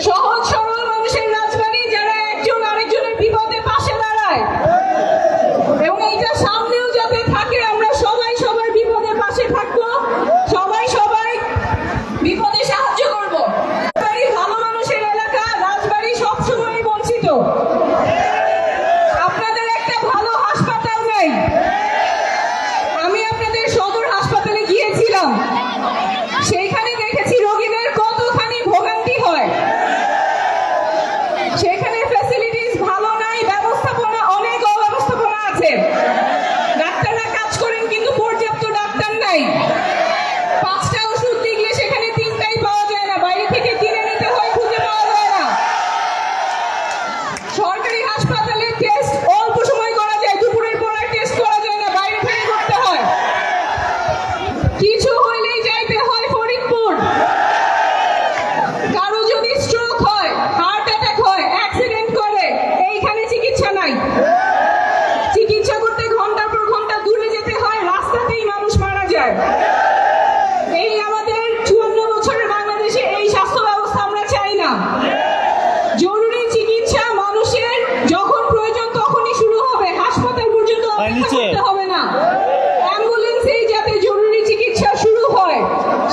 সহজ সরল মানুষের রাজবাড়ি, যারা একজন আরেকজনের বিপদে পাশে দাঁড়ায়, এবং এইটা সামনেও যাতে থাকে। আমরা সবাই সবার বিপদে পাশে থাকবো, সবাই সবাই বিপদে সাহায্য করবো। রাজবাড়ি ভালো মানুষের এলাকা, রাজবাড়ি সবসময় বঞ্চিত। আপনাদের একটা ভালো হাসপাতাল নেই। আমি আপনাদের সদর হাসপাতালে গিয়েছিলাম, সেইখানে দেখেছি রোগীদের কতখানি ভোগান্তি হয়। সেখানে ফ্যাসিলিটিস ভালো নাই, ব্যবস্থাপনা অনেক অব্যবস্থাপনা আছে। ডাক্তাররা কাজ করেন কিন্তু পর্যাপ্ত ডাক্তার নাই। 5টা ওষুধ দিলে সেখানে 3টাই পাওয়া যায় না, বাইরে থেকে কিনে নিতে হয়, খুঁজে পাওয়া যায় না। সরকারি হাসপাতালে টেস্ট অল্প সময় করা যায়, দুপুরের পর আর টেস্ট করা যায় না, বাইরে থেকে করতে হয়। কিছু হইলেই যাইতে হয় ফরিদপুর। কারো যদি স্ট্রোক হয়, হার্ট অ্যাটাক হয়, অ্যাক্সিডেন্ট করে, এইখানে চিকিৎসা নাই। চিকিৎসা করতে ঘন্টার পর ঘন্টা দূরে যেতে হয়, রাস্তাতেই মানুষ মারা যায়। এই আমাদের 54 বছরের বাংলাদেশে এই স্বাস্থ্য ব্যবস্থা আমরা চাই না। জরুরি চিকিৎসা মানুষের যখন প্রয়োজন তখনই শুরু হবে, হাসপাতাল পর্যন্ত অপেক্ষা করতে হবে না। অ্যাম্বুলেন্সেই যাতে জরুরি চিকিৎসা শুরু হয়,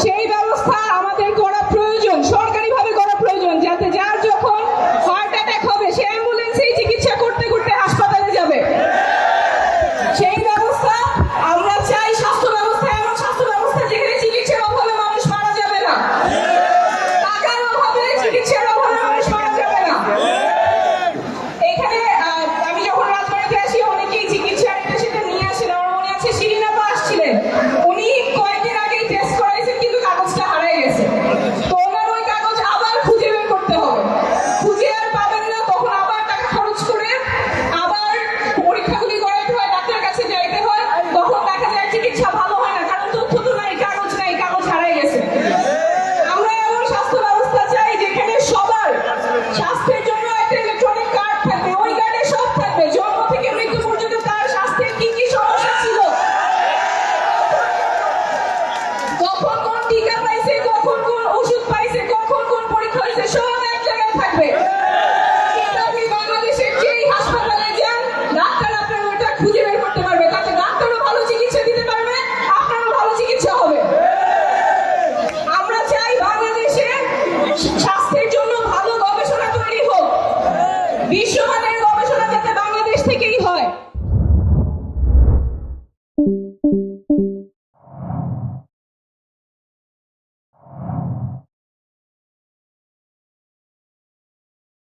সেই ব্যবস্থা আমাদের করা প্রয়োজন, সরকারিভাবে করা প্রয়োজন, যাতে যার যখন হার্ট অ্যাটাক হবে সে অ্যাম্বুলেন্সেই চিকিৎসা করতে করতে হাসপাতালে যাবে। সেই ব্যবস্থা আমরা চাই। স্বাস্থ্য ব্যবস্থা এমন স্বাস্থ্য ব্যবস্থা যেখানে চিকিৎসার অভাবে মানুষ মারা যাবে না, টাকার অভাবে চিকিৎসার অভাবে মানুষ মারা যাবে না। এখানে আমি যখন রাজবাড়িতে আসি, অনেকেই চিকিৎসার এটা সেটা নিয়ে আসেন। আমার মনে আছে শিরিন আপা আসছিলেন, উনি কয়েকদিন আগেই টেস্ট করাইছেন কিন্তু কাগজটা হারিয়ে গেছে। তো ওনার ওই কাগজ আবার খুঁজে বের করতে হবে, খুঁজে আর পাবেন না, তখন আবার টাকা খরচ করে আবার পরীক্ষাগুলি করাইতে হয়, ডাক্তারের কাছে যাইতে হয়, তখন দেখা যায় চিকিৎসা ভালো হয় না, কারণ তথ্য তো নাই, কাগজ হারিয়ে গেছে। আমরা এমন স্বাস্থ্য ব্যবস্থা চাই যেখানে সবার স্বাস্থ্যের জন্য একটা ইলেকট্রনিক কার্ড থাকবে, ওই কার্ডে সব থাকবে, জন্ম থেকে মৃত্যু পর্যন্ত তার স্বাস্থ্যের কি কি সমস্যা ছিল, কখন কোন টিকা পাইছে, কখন কোন ওষুধ পাইছে, কখন কোন পরীক্ষা হয়েছে, সব এক জায়গায় থাকবে।